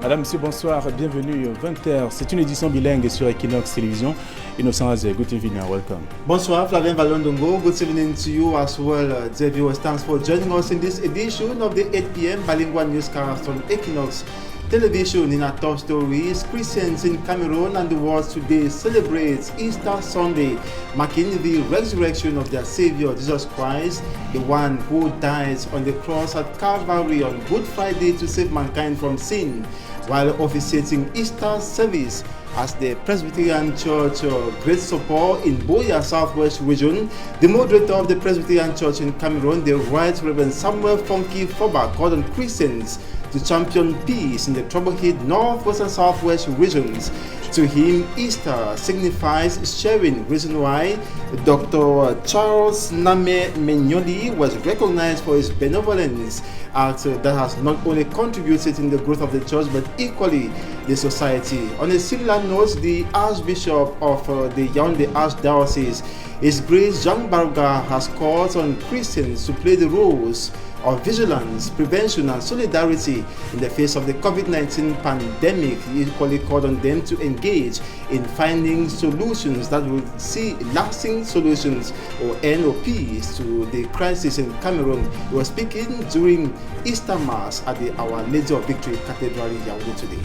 Madame, monsieur, bonsoir, bienvenue 20h. C'est une édition bilingue sur Equinox Télévision. Innocent Azé, good evening and welcome. Bonsoir, Flavien Valondongo. Good evening to you as well, dear viewers. Thanks for joining us in this edition of the 8 p.m. bilingual newscast on Equinox Television. In our top stories, Christians in Cameroon and the world today celebrate Easter Sunday, marking the resurrection of their Savior Jesus Christ, the one who died on the cross at Calvary on Good Friday to save mankind from sin, while officiating Easter service as the Presbyterian Church Great Support in Boya Southwest Region. The moderator of the Presbyterian Church in Cameroon, the Right Reverend Samuel Funky Foba, called on Christians to champion peace in the trouble-hit Northwest and Southwest regions. To him, Easter signifies sharing, reason why Dr. Charles Name Menyoli was recognized for his benevolence act that has not only contributed in the growth of the church but equally the society. On a similar note, the Archbishop of the Yaoundé Archdiocese, His Grace Jean Barga, has called on Christians to play the roles of vigilance, prevention, and solidarity in the face of the COVID-19 pandemic. He equally called on them to engage in finding solutions that will see lasting solutions or end or peace to the crisis in Cameroon. He was speaking during Easter Mass at the Our Lady of Victory Cathedral in Yaoundé today.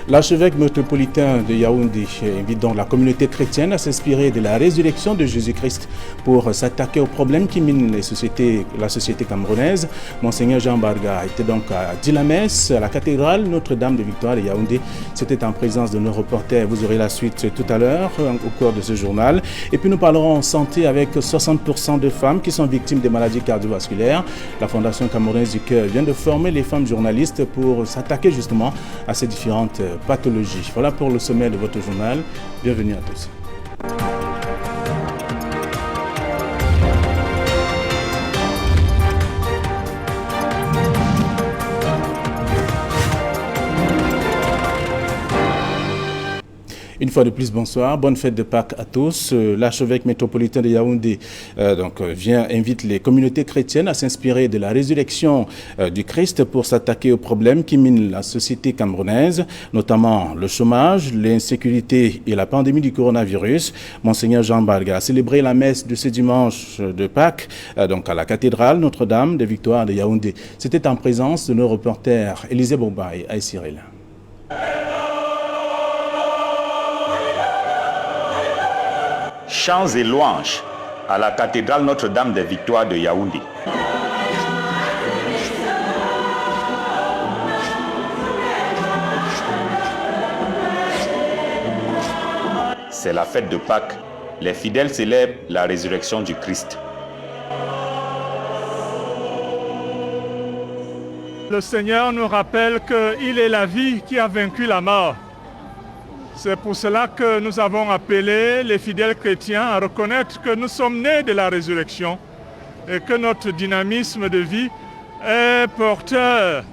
L'archevêque métropolitain de Yaoundé invite donc la communauté chrétienne à s'inspirer de la résurrection de Jésus-Christ pour s'attaquer aux problèmes qui minent la société camerounaise. Monseigneur Jean Barga était donc à Dilamès, à la cathédrale Notre-Dame de Victoire de Yaoundé. C'était en présence de nos reporters. Vous aurez la suite tout à l'heure au cours de ce journal. Et puis nous parlerons santé avec 60% de femmes qui sont victimes des maladies cardiovasculaires. La Fondation camerounaise du cœur vient de former les femmes journalistes pour s'attaquer justement à ces différentes pathologie. Voilà pour le sommet de votre journal. Bienvenue à tous. Une fois de plus, bonsoir, bonne fête de Pâques à tous. L'archevêque métropolitain de Yaoundé invite les communautés chrétiennes à s'inspirer de la résurrection du Christ pour s'attaquer aux problèmes qui minent la société camerounaise, notamment le chômage, l'insécurité et la pandémie du coronavirus. Monseigneur Jean Barga a célébré la messe de ce dimanche de Pâques donc à la cathédrale Notre-Dame de Victoire de Yaoundé. C'était en présence de nos reporters Élisée Bombay et Cyril. Chants et louanges à la cathédrale Notre-Dame des Victoires de Yaoundé. C'est la fête de Pâques. Les fidèles célèbrent la résurrection du Christ. Le Seigneur nous rappelle qu'il est la vie qui a vaincu la mort. C'est pour cela que nous avons appelé les fidèles chrétiens à reconnaître que nous sommes nés de la résurrection et que notre dynamisme de vie est porteur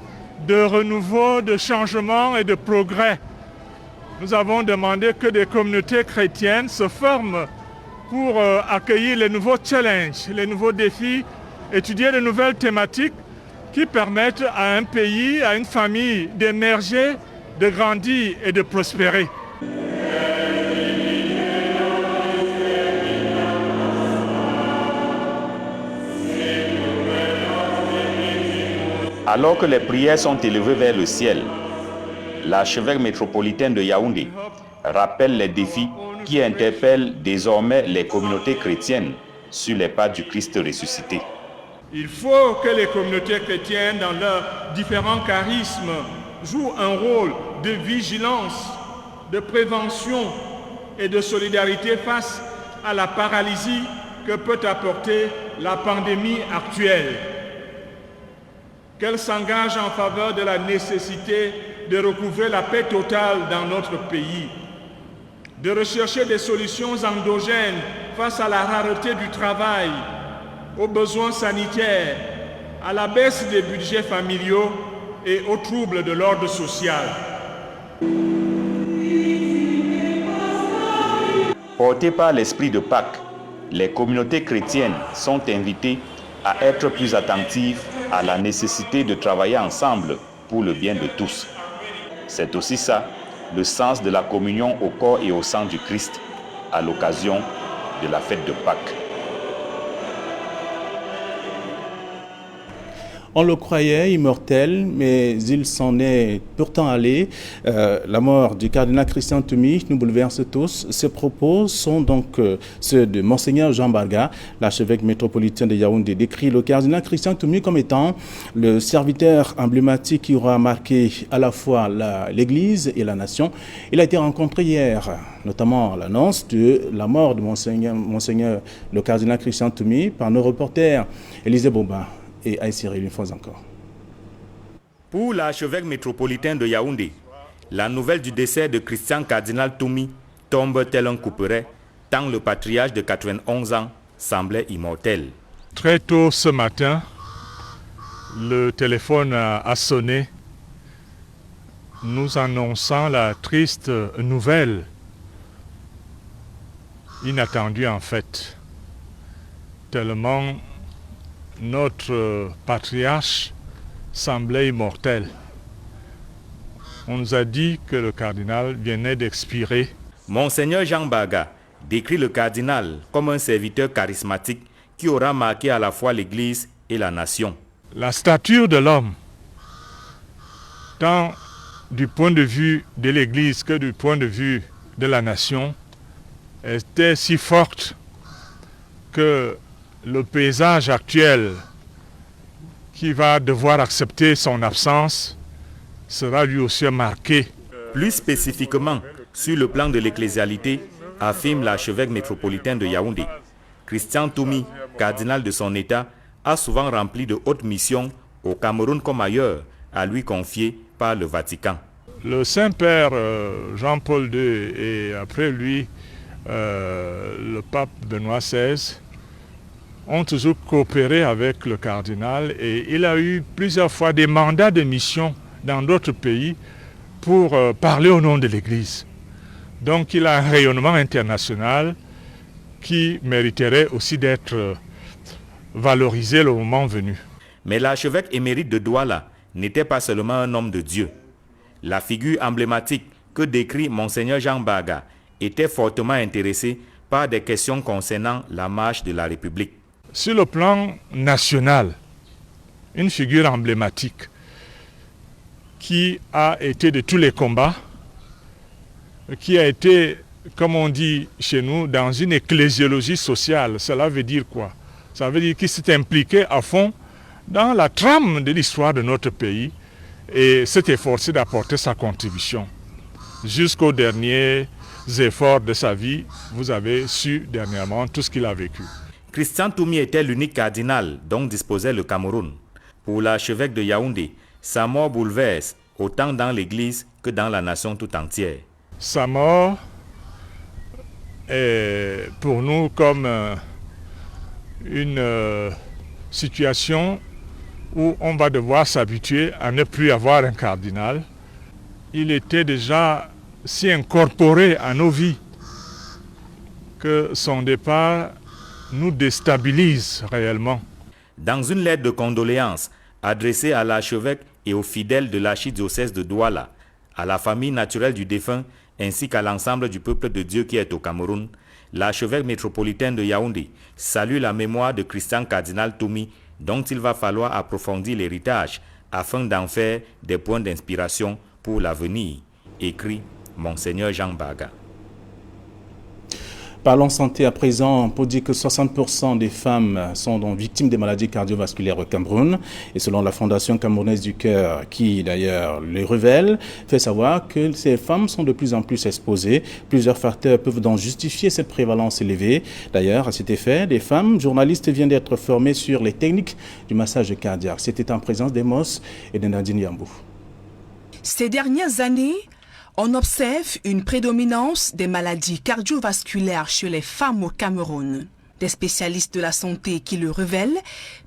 de renouveau, de changement et de progrès. Nous avons demandé que des communautés chrétiennes se forment pour accueillir les nouveaux challenges, les nouveaux défis, étudier de nouvelles thématiques qui permettent à un pays, à une famille d'émerger, de grandir et de prospérer. Alors que les prières sont élevées vers le ciel, l'archevêque métropolitain de Yaoundé rappelle les défis qui interpellent désormais les communautés chrétiennes sur les pas du Christ ressuscité. Il faut que les communautés chrétiennes, dans leurs différents charismes, jouent un rôle de vigilance, de prévention et de solidarité face à la paralysie que peut apporter la pandémie actuelle. Qu'elle s'engage en faveur de la nécessité de recouvrer la paix totale dans notre pays, de rechercher des solutions endogènes face à la rareté du travail, aux besoins sanitaires, à la baisse des budgets familiaux et aux troubles de l'ordre social. Portées par l'esprit de Pâques, les communautés chrétiennes sont invitées à être plus attentives à la nécessité de travailler ensemble pour le bien de tous. C'est aussi ça, le sens de la communion au corps et au sang du Christ à l'occasion de la fête de Pâques. On le croyait immortel, mais il s'en est pourtant allé. La mort du cardinal Christian Toumi nous bouleverse tous. Ces propos sont donc ceux de Monseigneur Jean Barga, l'archevêque métropolitain de Yaoundé, décrit le cardinal Christian Toumi comme étant le serviteur emblématique qui aura marqué à la fois l'Église et la nation. Il a été rencontré hier, notamment à l'annonce de la mort de Monseigneur le cardinal Christian Toumi par nos reporters Élisée Boba et Aïssiril une fois encore. Pour l'archevêque métropolitain de Yaoundé, la nouvelle du décès de Christian Cardinal Toumi tombe tel un couperet, tant le patriarche de 91 ans semblait immortel. Très tôt ce matin, le téléphone a sonné, nous annonçant la triste nouvelle, inattendue en fait, tellement notre patriarche semblait immortel. On nous a dit que le cardinal venait d'expirer. Monseigneur Jean Barga décrit le cardinal comme un serviteur charismatique qui aura marqué à la fois l'Église et la nation. La stature de l'homme, tant du point de vue de l'Église que du point de vue de la nation, était si forte que le paysage actuel qui va devoir accepter son absence sera lui aussi marqué. Plus spécifiquement, sur le plan de l'ecclésialité, affirme l'archevêque métropolitain de Yaoundé, Christian Toumi, cardinal de son État, a souvent rempli de hautes missions au Cameroun comme ailleurs, à lui confiées par le Vatican. Le Saint-Père Jean-Paul II et après lui le pape Benoît XVI ont toujours coopéré avec le cardinal et il a eu plusieurs fois des mandats de mission dans d'autres pays pour parler au nom de l'Église. Donc il a un rayonnement international qui mériterait aussi d'être valorisé le moment venu. Mais l'archevêque émérite de Douala n'était pas seulement un homme de Dieu. La figure emblématique que décrit Monseigneur Jean Barga était fortement intéressé par des questions concernant la marche de la République. Sur le plan national, une figure emblématique qui a été de tous les combats, qui a été, comme on dit chez nous, dans une ecclésiologie sociale. Cela veut dire quoi? Ça veut dire qu'il s'est impliqué à fond dans la trame de l'histoire de notre pays et s'est efforcé d'apporter sa contribution. Jusqu'aux derniers efforts de sa vie, vous avez su dernièrement tout ce qu'il a vécu. Christian Toumi était l'unique cardinal dont disposait le Cameroun. Pour l'archevêque de Yaoundé, sa mort bouleverse autant dans l'Église que dans la nation tout entière. Sa mort est pour nous comme une situation où on va devoir s'habituer à ne plus avoir un cardinal. Il était déjà si incorporé à nos vies que son départ nous déstabilise réellement. Dans une lettre de condoléances adressée à l'archevêque et aux fidèles de l'archidiocèse de Douala, à la famille naturelle du défunt ainsi qu'à l'ensemble du peuple de Dieu qui est au Cameroun, l'archevêque métropolitain de Yaoundé salue la mémoire de Christian Cardinal Toumi dont il va falloir approfondir l'héritage afin d'en faire des points d'inspiration pour l'avenir, écrit Monseigneur Jean Barga. Parlons santé à présent pour dire que 60% des femmes sont donc victimes des maladies cardiovasculaires au Cameroun. Et selon la Fondation camerounaise du cœur, qui d'ailleurs le révèle, fait savoir que ces femmes sont de plus en plus exposées. Plusieurs facteurs peuvent donc justifier cette prévalence élevée. D'ailleurs, à cet effet, des femmes journalistes viennent d'être formées sur les techniques du massage cardiaque. C'était en présence d'Emos et de Nadine Yambou. Ces dernières années, on observe une prédominance des maladies cardiovasculaires chez les femmes au Cameroun. Des spécialistes de la santé qui le révèlent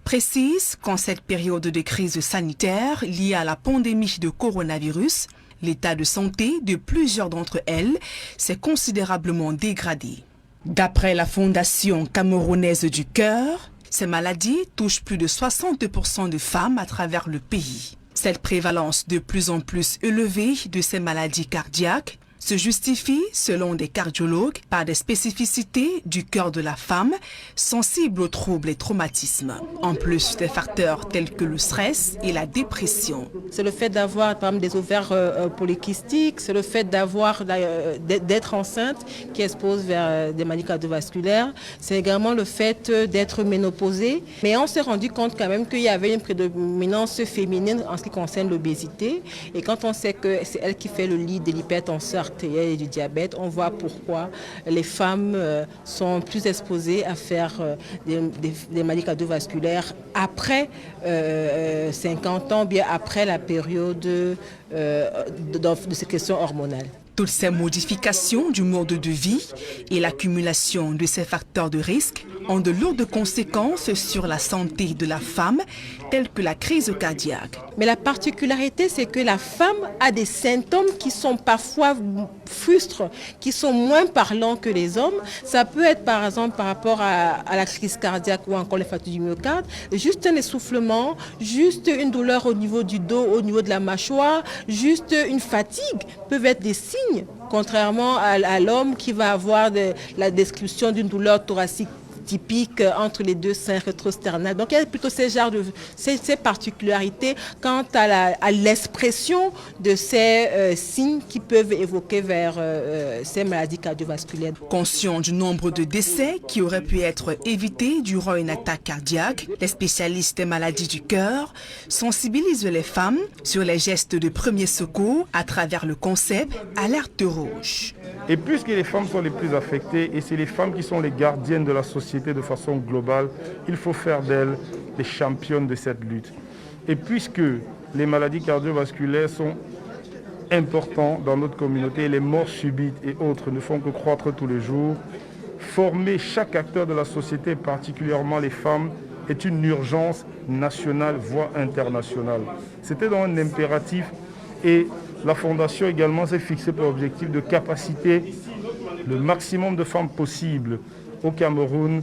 précisent qu'en cette période de crise sanitaire liée à la pandémie de coronavirus, l'état de santé de plusieurs d'entre elles s'est considérablement dégradé. D'après la Fondation camerounaise du cœur, ces maladies touchent plus de 60% de femmes à travers le pays. Cette prévalence de plus en plus élevée de ces maladies cardiaques se justifie, selon des cardiologues, par des spécificités du cœur de la femme, sensible aux troubles et traumatismes, en plus des facteurs tels que le stress et la dépression. C'est le fait d'avoir, par exemple, des ovaires polykystiques, c'est le fait d'être enceinte qui expose vers des maladies cardiovasculaires, c'est également le fait d'être ménopausée. Mais on s'est rendu compte quand même qu'il y avait une prédominance féminine en ce qui concerne l'obésité. Et quand on sait que c'est elle qui fait le lit de l'hypertension artérielle et du diabète, on voit pourquoi les femmes sont plus exposées à faire des maladies cardiovasculaires après 50 ans, bien après la période de sécrétion hormonale. Toutes ces modifications du mode de vie et l'accumulation de ces facteurs de risque ont de lourdes conséquences sur la santé de la femme, telles que la crise cardiaque. Mais la particularité, c'est que la femme a des symptômes qui sont parfois frustres, qui sont moins parlants que les hommes. Ça peut être par exemple par rapport à la crise cardiaque ou encore l'infarctus du myocarde, juste un essoufflement, juste une douleur au niveau du dos, au niveau de la mâchoire, juste une fatigue peuvent être des signes. Contrairement à l'homme qui va avoir la description d'une douleur thoracique typique entre les deux seins rétrosternales. Donc il y a plutôt ces particularités quant à l'expression de ces signes qui peuvent évoquer vers ces maladies cardiovasculaires. Conscient du nombre de décès qui auraient pu être évités durant une attaque cardiaque, les spécialistes des maladies du cœur sensibilisent les femmes sur les gestes de premier secours à travers le concept Alerte rouge. Et puisque les femmes sont les plus affectées et c'est les femmes qui sont les gardiennes de la société de façon globale, il faut faire d'elles les championnes de cette lutte. Et puisque les maladies cardiovasculaires sont importantes dans notre communauté, les morts subites et autres ne font que croître tous les jours, former chaque acteur de la société, particulièrement les femmes, est une urgence nationale, voire internationale. C'était donc un impératif et la Fondation également s'est fixée pour objectif de capaciter le maximum de femmes possible au Cameroun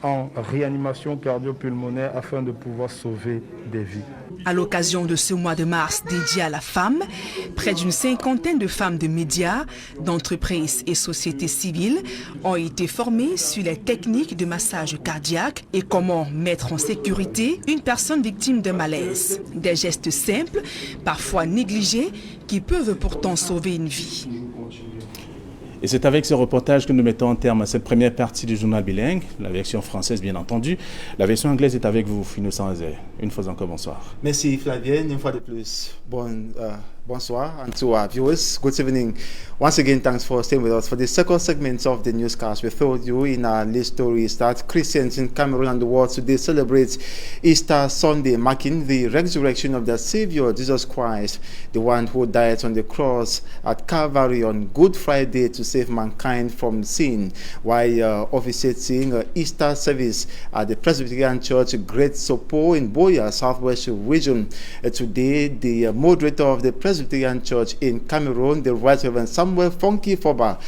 en réanimation cardio-pulmonaire afin de pouvoir sauver des vies. À l'occasion de ce mois de mars dédié à la femme, près d'une cinquantaine de femmes de médias, d'entreprises et sociétés civiles ont été formées sur les techniques de massage cardiaque et comment mettre en sécurité une personne victime de malaise. Des gestes simples, parfois négligés, qui peuvent pourtant sauver une vie. Et c'est avec ce reportage que nous mettons en terme à cette première partie du journal bilingue, la version française bien entendu. La version anglaise est avec vous, Innocent Azé. Une fois encore, bonsoir. Merci Flavien, une fois de plus. Bonsoir, and to our viewers, good evening. Once again, thanks for staying with us for the second segment of the newscast. We told you in our list stories that Christians in Cameroon and the world today celebrate Easter Sunday, marking the resurrection of their Savior, Jesus Christ, the one who died on the cross at Calvary on Good Friday to save mankind from sin, while officiating Easter service at the Presbyterian Church, Great Sopo in Boya, Southwest Region. Today, the moderator of the Presbyterian Church in Cameroon, the Right Reverend Samuel Funky Foba,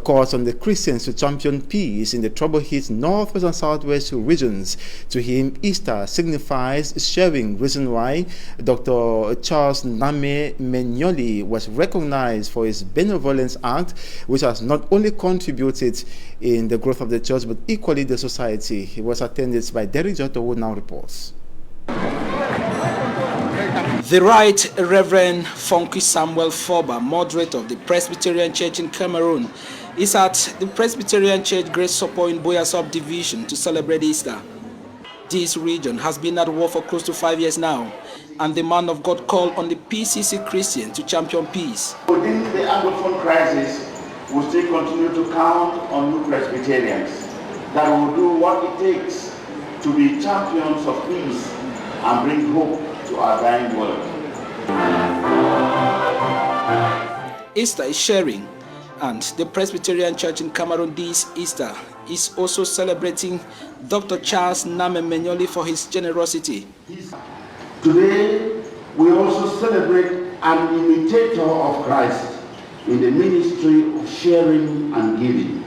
calls on the Christians to champion peace in the trouble-hit Northwest and Southwest regions. To him, Easter signifies sharing, reason why Dr. Charles Name Menyoli was recognized for his benevolence act, which has not only contributed in the growth of the church, but equally the society. He was attended by Derek Jotto, who now reports. The Right Reverend Funky Samuel Foba, moderator of the Presbyterian Church in Cameroon, is at the Presbyterian Church Great Sopo in Boya Subdivision to celebrate Easter. This region has been at war for close to 5 years now, and the man of God called on the PCC Christians to champion peace. Within the Anglophone crisis, we still continue to count on new Presbyterians that will do what it takes to be champions of peace and bring hope to our dying world. Easter is sharing, and the Presbyterian Church in Cameroon this Easter is also celebrating Dr. Charles Name Menyoli for his generosity. Today, we also celebrate an imitator of Christ in the ministry of sharing and giving.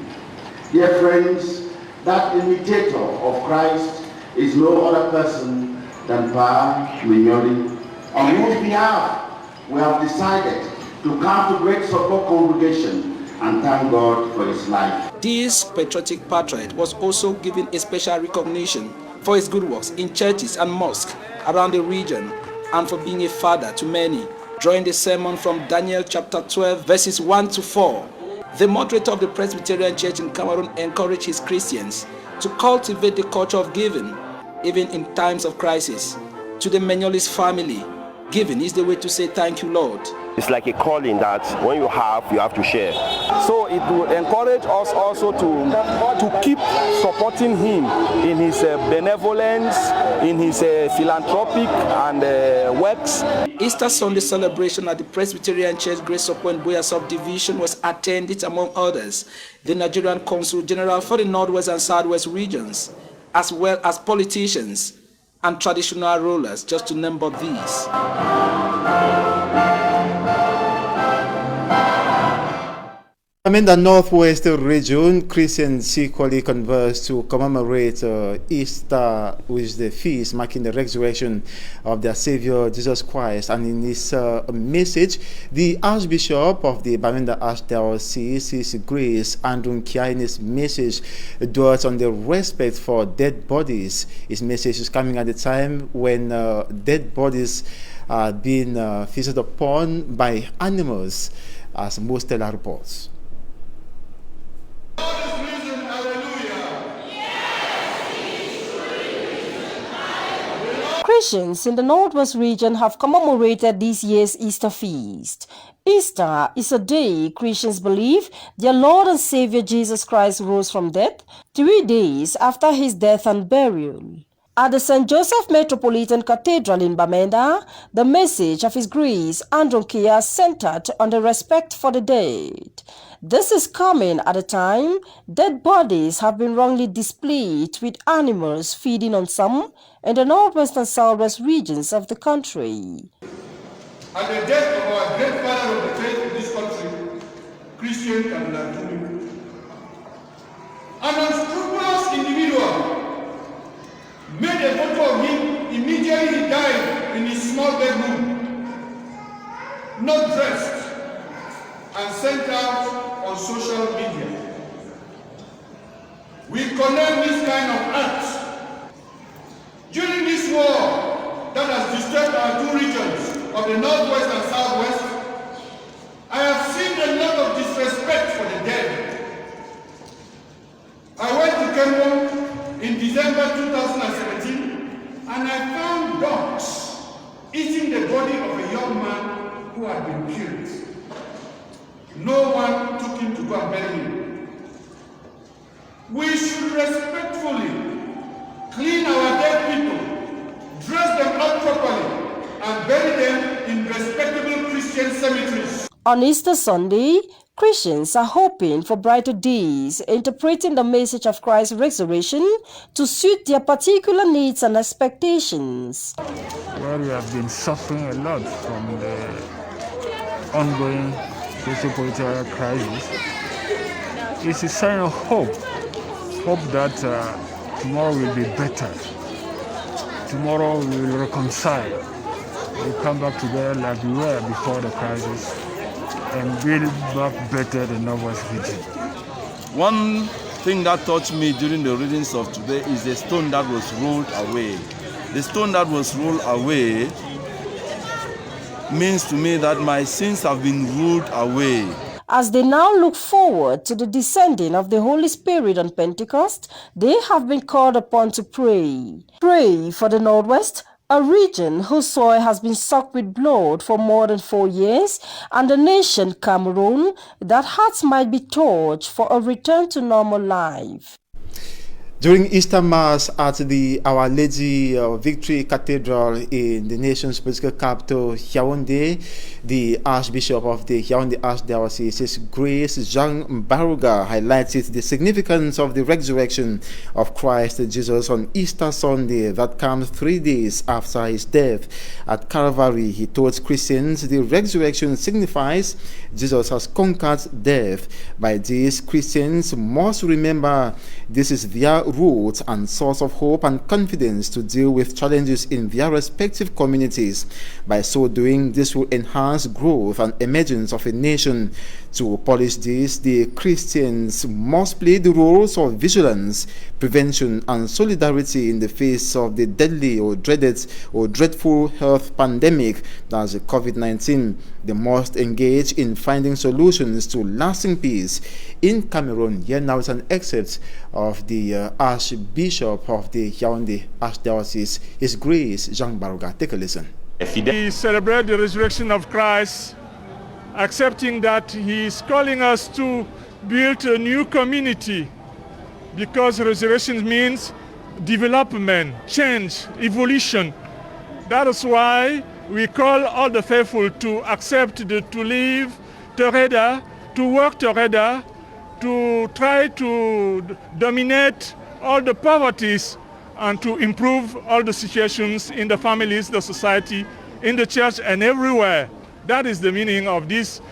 Dear friends, that imitator of Christ is no other person than Pa Menyoli On whose behalf we have decided to come to Great Support Congregation and thank God for his life. This patriotic patriot was also given a special recognition for his good works in churches and mosques around the region and for being a father to many. Drawing the sermon from Daniel chapter 12 verses 1 to 4, the moderator of the Presbyterian Church in Cameroon encouraged his Christians to cultivate the culture of giving, even in times of crisis. To the Menyolis family, giving is the way to say thank you, Lord. It's like a calling that when you have to share. So it will encourage us also to keep supporting him in his benevolence, in his philanthropic and works. Easter Sunday celebration at the Presbyterian Church Grace Support in Boya Subdivision was attended, among others, the Nigerian Consul General for the Northwest and Southwest regions, as well as politicians and traditional rulers, just to name but these. In the Northwest region, Christians equally converse to commemorate Easter, which is the feast marking the resurrection of their Savior Jesus Christ. And in his message, the Archbishop of the Bamenda Archdiocese, His Grace Andrew Kia, in his message dwells on the respect for dead bodies. His message is coming at a time when dead bodies are being feasted upon by animals, as Mostella reports. Christians in the Northwest region have commemorated this year's Easter feast. Easter is a day Christians believe their Lord and Savior Jesus Christ rose from death 3 days after his death and burial. At the St. Joseph Metropolitan Cathedral in Bamenda, the message of His Grace Andrew Kia centered on the respect for the dead. This is coming at a time dead bodies have been wrongly displayed with animals feeding on some in the Northwest and Southwest regions of the country. At the death of our great father of the faith in this country, Christian Kandatumi, an unscrupulous individual made a photo of him immediately he died in his small bedroom, not dressed, and sent out on social media. We condemn this kind of act. During this war that has disturbed our two regions of the Northwest and Southwest, I have seen a lot of disrespect for the dead. I went to Cameroon in December 2017 and I found dogs eating the body of a young man who had been killed. No one took him to go and bury him. We should respectfully clean our dead people, dress them up properly, and bury them in respectable Christian cemeteries. On Easter Sunday, Christians are hoping for brighter days, interpreting the message of Christ's resurrection to suit their particular needs and expectations. Well, we have been suffering a lot from the ongoing socio-political crisis. It's a sign of hope that tomorrow will be better. Tomorrow we will reconcile. We'll come back together like we were before the crisis and build back better the Northwest region. One thing that touched me during the readings of today is the stone that was rolled away. The stone that was rolled away means to me that my sins have been ruled away. As they now look forward to the descending of the Holy Spirit on Pentecost, they have been called upon to pray. Pray for the Northwest, a region whose soil has been soaked with blood for more than 4 years, and the nation Cameroon, that hearts might be touched for a return to normal life. During Easter Mass at the Our Lady of Victory Cathedral in the nation's political capital, Yaoundé, the Archbishop of the Yaoundé Archdiocese, His Grace Jean Baruga, highlighted the significance of the resurrection of Christ Jesus on Easter Sunday that comes 3 days after his death at Calvary. He told Christians the resurrection signifies Jesus has conquered death. By this, Christians must remember this is their root and source of hope and confidence to deal with challenges in their respective communities. By so doing, this will enhance growth and emergence of a nation. To polish this, the Christians must play the roles of vigilance, prevention, and solidarity in the face of the deadly or dreadful health pandemic that's the COVID-19. They must engage in finding solutions to lasting peace in Cameroon. Here now is an excerpt of the Archbishop of the Yaoundé Archdiocese, His Grace Jean Baruga. Take a listen. We celebrate the resurrection of Christ, accepting that he is calling us to build a new community, because resurrection means development, change, evolution. That is why we call all the faithful to accept to live together, to work together, to try to dominate all the poverties and to improve all the situations in the families, the society, in the church, and everywhere. That is the meaning of this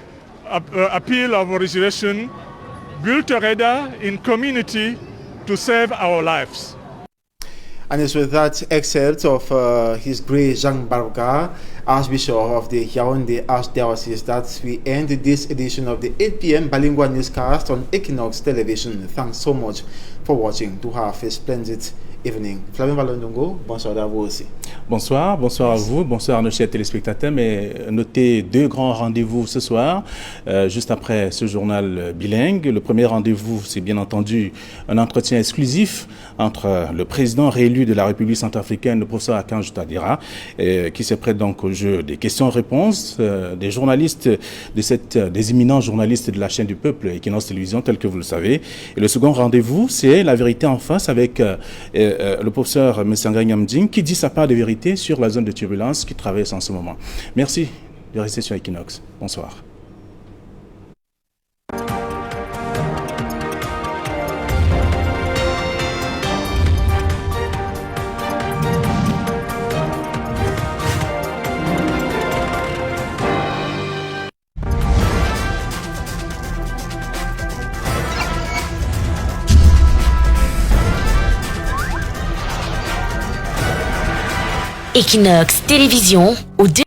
appeal of resurrection, built together in community to save our lives. And it's with that excerpt of His Grace Jean Baruga, Archbishop of the Yaoundé Archdiocese, that we end this edition of the 8 p.m. bilingual newscast on Equinox Television. Thanks so much for watching. To have a splendid evening. Flavien Valondongo, bonsoir à vous aussi. Bonsoir, bonsoir à vous, bonsoir à nos chers téléspectateurs. Mais notez deux grands rendez-vous ce soir, juste après ce journal bilingue. Le premier rendez-vous, c'est bien entendu un entretien exclusif entre le président réélu de la République centrafricaine, le professeur Akanji Touadéra, qui se prête donc au jeu des questions-réponses des journalistes, des éminents journalistes de la chaîne du Peuple, Equinox Télévision, tel que vous le savez. Et le second rendez-vous, c'est la vérité en face avec le professeur Messanga Nyamding, qui dit sa part de vérité sur la zone de turbulence qui traverse en ce moment. Merci de rester sur Equinox. Bonsoir. Equinox Télévision au